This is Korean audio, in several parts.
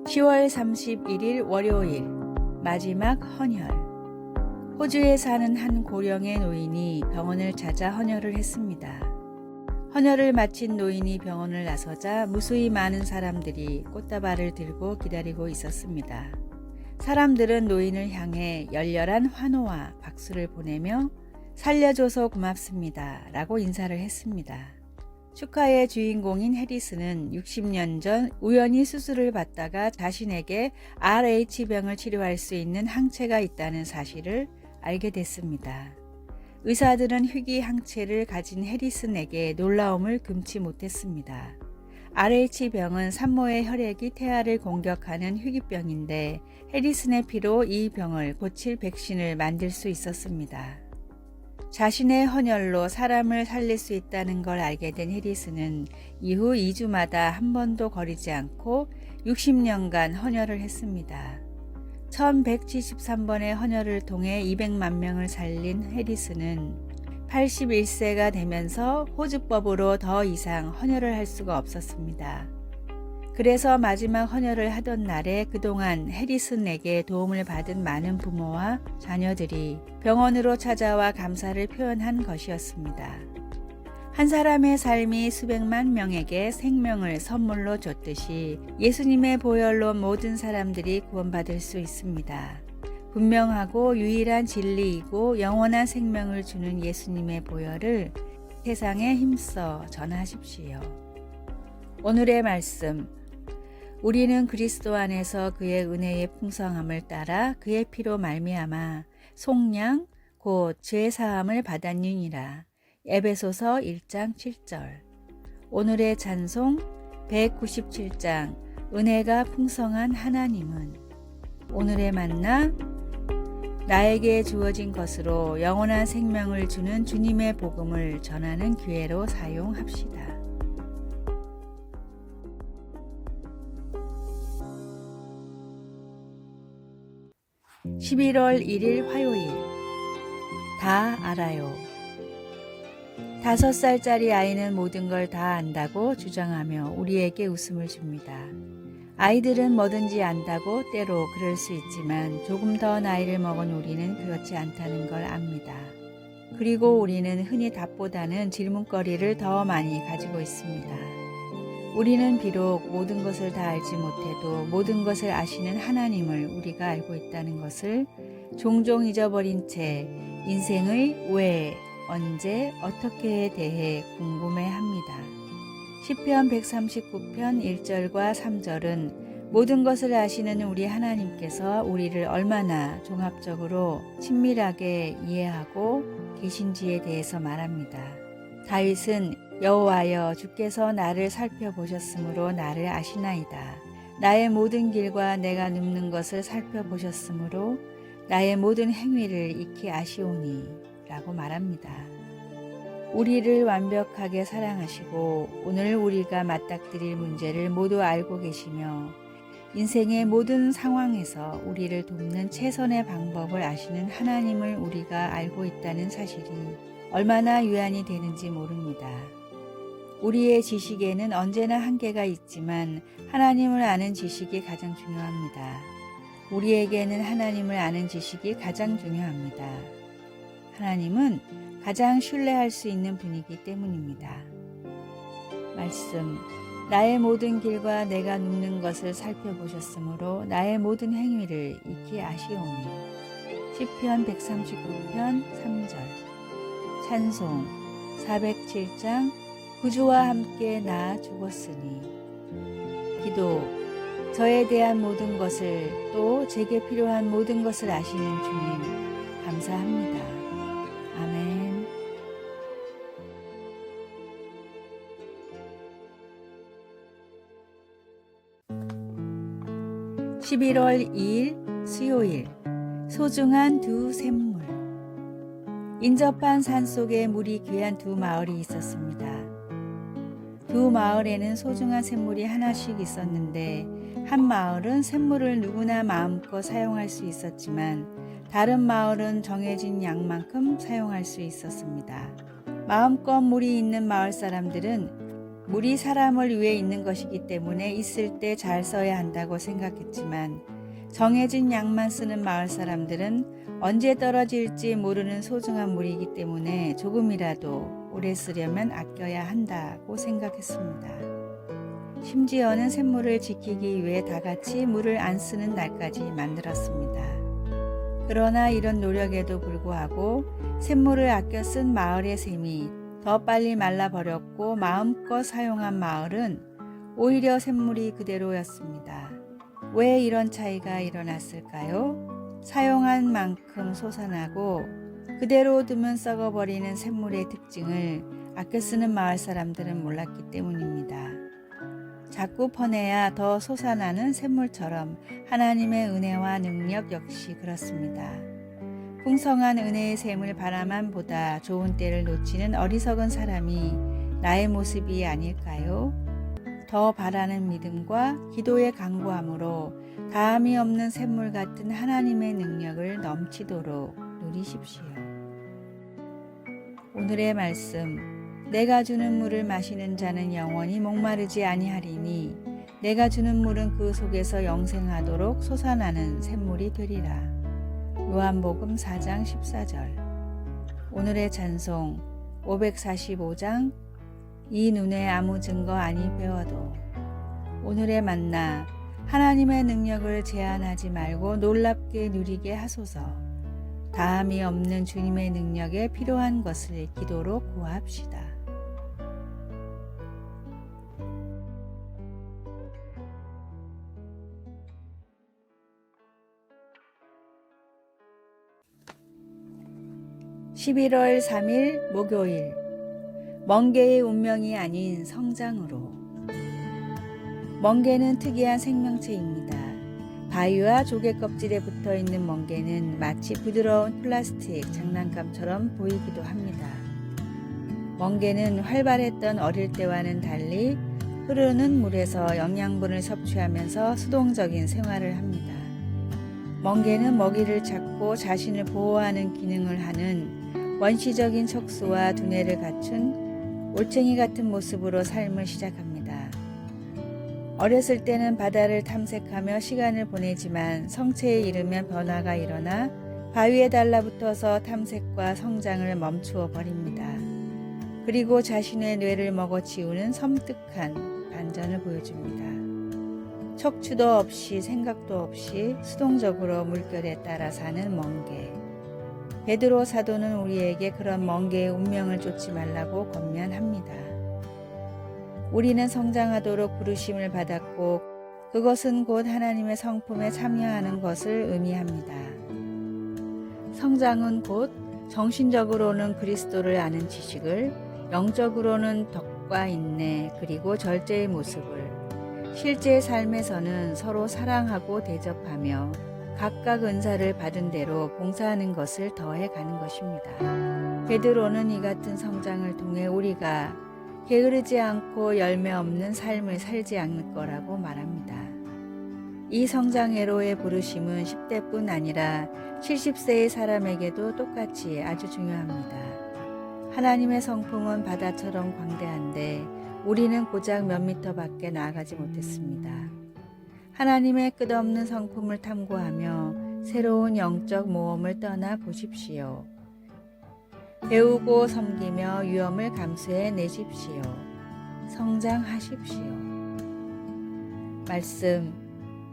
10월 31일 월요일 마지막 헌혈. 호주에 사는 한 고령의 노인이 병원을 찾아 헌혈을 했습니다. 헌혈을 마친 노인이 병원을 나서자 무수히 많은 사람들이 꽃다발을 들고 기다리고 있었습니다. 사람들은 노인을 향해 열렬한 환호와 박수를 보내며 살려줘서 고맙습니다 라고 인사를 했습니다. 축하의 주인공인 해리스는 60년 전 우연히 수술을 받다가 자신에게 RH병을 치료할 수 있는 항체가 있다는 사실을 알게 됐습니다. 의사들은 희귀 항체를 가진 해리슨에게 놀라움을 금치 못했습니다. RH병은 산모의 혈액이 태아를 공격하는 희귀병인데 해리슨의 피로 이 병을 고칠 백신을 만들 수 있었습니다. 자신의 헌혈로 사람을 살릴 수 있다는 걸 알게 된 해리스는 이후 2주마다 한 번도 거리지 않고 60년간 헌혈을 했습니다. 1173번의 헌혈을 통해 200만 명을 살린 해리스는 81세가 되면서 호주법으로 더 이상 헌혈을 할 수가 없었습니다. 그래서 마지막 헌혈을 하던 날에 그동안 해리슨에게 도움을 받은 많은 부모와 자녀들이 병원으로 찾아와 감사를 표현한 것이었습니다. 한 사람의 삶이 수백만 명에게 생명을 선물로 줬듯이 예수님의 보혈로 모든 사람들이 구원받을 수 있습니다. 분명하고 유일한 진리이고 영원한 생명을 주는 예수님의 보혈을 세상에 힘써 전하십시오. 오늘의 말씀. 우리는 그리스도 안에서 그의 은혜의 풍성함을 따라 그의 피로 말미암아 속량 곧 죄 사함을 받았느니라. 에베소서 1장 7절. 오늘의 찬송 197장 은혜가 풍성한 하나님은. 오늘의 만나 나에게 주어진 것으로 영원한 생명을 주는 주님의 복음을 전하는 기회로 사용합시다. 11월 1일 화요일. 다 알아요. 5살짜리 아이는 모든 걸 다 안다고 주장하며 우리에게 웃음을 줍니다. 아이들은 뭐든지 안다고 때로 그럴 수 있지만 조금 더 나이를 먹은 우리는 그렇지 않다는 걸 압니다. 그리고 우리는 흔히 답보다는 질문거리를 더 많이 가지고 있습니다. 우리는 비록 모든 것을 다 알지 못해도 모든 것을 아시는 하나님을 우리가 알고 있다는 것을 종종 잊어버린 채 인생의 왜, 언제, 어떻게에 대해 궁금해합니다. 시편 139편 1절과 3절은 모든 것을 아시는 우리 하나님께서 우리를 얼마나 종합적으로 친밀하게 이해하고 계신지에 대해서 말합니다. 다윗은 여호와여 주께서 나를 살펴보셨으므로 나를 아시나이다. 나의 모든 길과 내가 눕는 것을 살펴보셨으므로 나의 모든 행위를 익히 아시오니 라고 말합니다. 우리를 완벽하게 사랑하시고 오늘 우리가 맞닥뜨릴 문제를 모두 알고 계시며 인생의 모든 상황에서 우리를 돕는 최선의 방법을 아시는 하나님을 우리가 알고 있다는 사실이 얼마나 유한이 되는지 모릅니다. 우리의 지식에는 언제나 한계가 있지만 하나님을 아는 지식이 가장 중요합니다. 우리에게는 하나님을 아는 지식이 가장 중요합니다. 하나님은 가장 신뢰할 수 있는 분이기 때문입니다. 말씀. 나의 모든 길과 내가 눕는 것을 살펴보셨으므로 나의 모든 행위를 익히 아시오니. 시편 139편 3절. 찬송 407장 구주와 함께 나 죽었으니. 기도. 저에 대한 모든 것을 또 제게 필요한 모든 것을 아시는 주님 감사합니다. 아멘. 11월 2일 수요일. 소중한 두 샘물. 인접한 산속에 물이 귀한 두 마을이 있었습니다. 두 마을에는 소중한 샘물이 하나씩 있었는데 한 마을은 샘물을 누구나 마음껏 사용할 수 있었지만 다른 마을은 정해진 양만큼 사용할 수 있었습니다. 마음껏 물이 있는 마을 사람들은 물이 사람을 위해 있는 것이기 때문에 있을 때 잘 써야 한다고 생각했지만 정해진 양만 쓰는 마을 사람들은 언제 떨어질지 모르는 소중한 물이기 때문에 조금이라도 오래 쓰려면 아껴야 한다고 생각했습니다. 심지어는 샘물을 지키기 위해 다 같이 물을 안 쓰는 날까지 만들었습니다. 그러나 이런 노력에도 불구하고 샘물을 아껴 쓴 마을의 샘이 더 빨리 말라버렸고 마음껏 사용한 마을은 오히려 샘물이 그대로였습니다. 왜 이런 차이가 일어났을까요? 사용한 만큼 솟아나고 그대로 두면 썩어버리는 샘물의 특징을 아껴 쓰는 마을 사람들은 몰랐기 때문입니다. 자꾸 퍼내야 더 솟아나는 샘물처럼 하나님의 은혜와 능력 역시 그렇습니다. 풍성한 은혜의 샘을 바라만 보다 좋은 때를 놓치는 어리석은 사람이 나의 모습이 아닐까요? 더 바라는 믿음과 기도의 간구함으로 다함이 없는 샘물 같은 하나님의 능력을 넘치도록 누리십시오. 오늘의 말씀, 내가 주는 물을 마시는 자는 영원히 목마르지 아니하리니 내가 주는 물은 그 속에서 영생하도록 솟아나는 샘물이 되리라. 요한복음 4장 14절. 오늘의 찬송 545장 이 눈에 아무 증거 아니 배워도. 오늘의 만나, 하나님의 능력을 제한하지 말고 놀랍게 누리게 하소서. 다함이 없는 주님의 능력에 필요한 것을 기도로 구합시다. (11월 3일) 목요일, 멍게의 운명이 아닌 성장으로. 멍게는 특이한 생명체입니다. 바위와 조개 껍질에 붙어있는 멍게는 마치 부드러운 플라스틱 장난감처럼 보이기도 합니다. 멍게는 활발했던 어릴 때와는 달리 흐르는 물에서 영양분을 섭취하면서 수동적인 생활을 합니다. 멍게는 먹이를 찾고 자신을 보호하는 기능을 하는 원시적인 척수와 두뇌를 갖춘 올챙이 같은 모습으로 삶을 시작합니다. 어렸을 때는 바다를 탐색하며 시간을 보내지만 성체에 이르면 변화가 일어나 바위에 달라붙어서 탐색과 성장을 멈추어 버립니다. 그리고 자신의 뇌를 먹어치우는 섬뜩한 반전을 보여줍니다. 척추도 없이 생각도 없이 수동적으로 물결에 따라 사는 멍게. 베드로 사도는 우리에게 그런 멍게의 운명을 쫓지 말라고 권면합니다. 우리는 성장하도록 부르심을 받았고 그것은 곧 하나님의 성품에 참여하는 것을 의미합니다. 성장은 곧 정신적으로는 그리스도를 아는 지식을, 영적으로는 덕과 인내 그리고 절제의 모습을, 실제 삶에서는 서로 사랑하고 대접하며 각각 은사를 받은 대로 봉사하는 것을 더해 가는 것입니다. 베드로는 이 같은 성장을 통해 우리가 게으르지 않고 열매 없는 삶을 살지 않을 거라고 말합니다. 이 성장회로의 부르심은 10대뿐 아니라 70세의 사람에게도 똑같이 아주 중요합니다. 하나님의 성품은 바다처럼 광대한데 우리는 고작 몇 미터 밖에 나아가지 못했습니다. 하나님의 끝없는 성품을 탐구하며 새로운 영적 모험을 떠나 보십시오. 배우고 섬기며 위험을 감수해 내십시오. 성장하십시오. 말씀,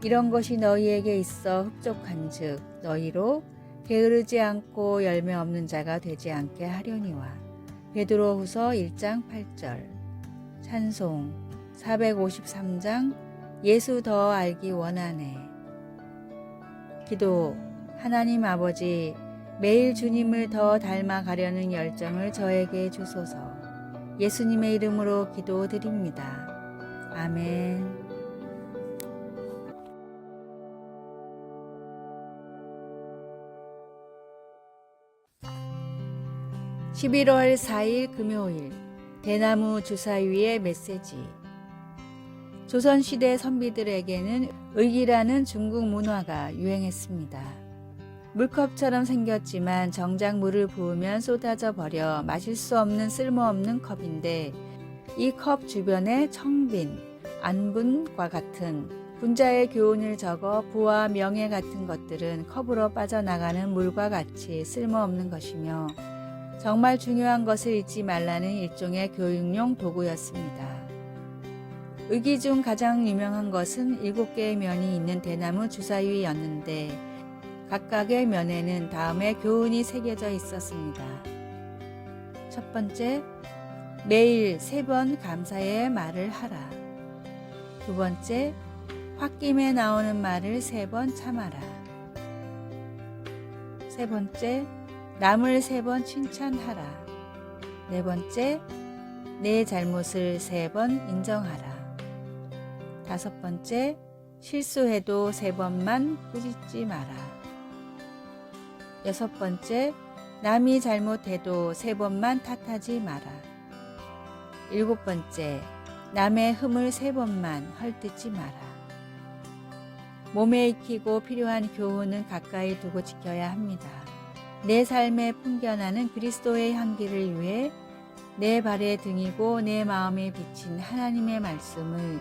이런 것이 너희에게 있어 흡족한즉 너희로 게으르지 않고 열매 없는 자가 되지 않게 하려니와. 베드로후서 1장 8절. 찬송 453장 예수 더 알기 원하네. 기도, 하나님 아버지, 매일 주님을 더 닮아가려는 열정을 저에게 주소서. 예수님의 이름으로 기도드립니다. 아멘. 11월 4일 금요일, 대나무 주사위의 메시지. 조선시대 선비들에게는 의기라는 중국 문화가 유행했습니다. 물컵처럼 생겼지만 정작 물을 부으면 쏟아져 버려 마실 수 없는 쓸모없는 컵인데 이 컵 주변에 청빈, 안분과 같은 분자의 교훈을 적어 부와 명예 같은 것들은 컵으로 빠져나가는 물과 같이 쓸모없는 것이며 정말 중요한 것을 잊지 말라는 일종의 교육용 도구였습니다. 의기 중 가장 유명한 것은 7개의 면이 있는 대나무 주사위였는데 각각의 면에는 다음의 교훈이 새겨져 있었습니다. 첫 번째, 매일 3번 감사의 말을 하라. 두 번째, 홧김에 나오는 말을 3번 참아라. 세 번째, 남을 3번 칭찬하라. 네 번째, 내 잘못을 3번 인정하라. 다섯 번째, 실수해도 3번만 꾸짖지 마라. 여섯 번째, 남이 잘못해도 3번만 탓하지 마라. 일곱 번째, 남의 흠을 3번만 헐뜯지 마라. 몸에 익히고 필요한 교훈은 가까이 두고 지켜야 합니다. 내 삶에 풍겨나는 그리스도의 향기를 위해 내 발의 등이고 내 마음에 비친 하나님의 말씀을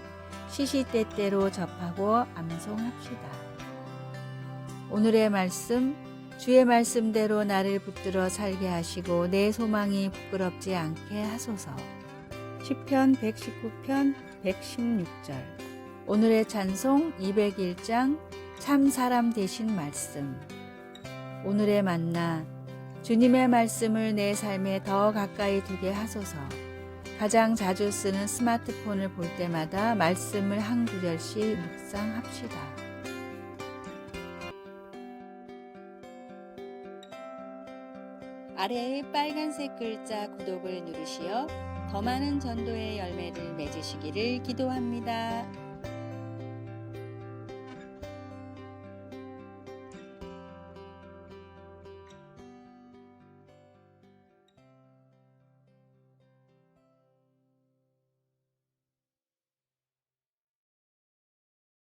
시시때때로 접하고 암송합시다. 오늘의 말씀, 주의 말씀대로 나를 붙들어 살게 하시고 내 소망이 부끄럽지 않게 하소서. 시편 119편 116절. 오늘의 찬송 201장 참 사람 되신 말씀. 오늘의 만나, 주님의 말씀을 내 삶에 더 가까이 두게 하소서. 가장 자주 쓰는 스마트폰을 볼 때마다 말씀을 한 구절씩 묵상합시다. 아래의 빨간색 글자 구독을 누르시어 더 많은 전도의 열매를 맺으시기를 기도합니다.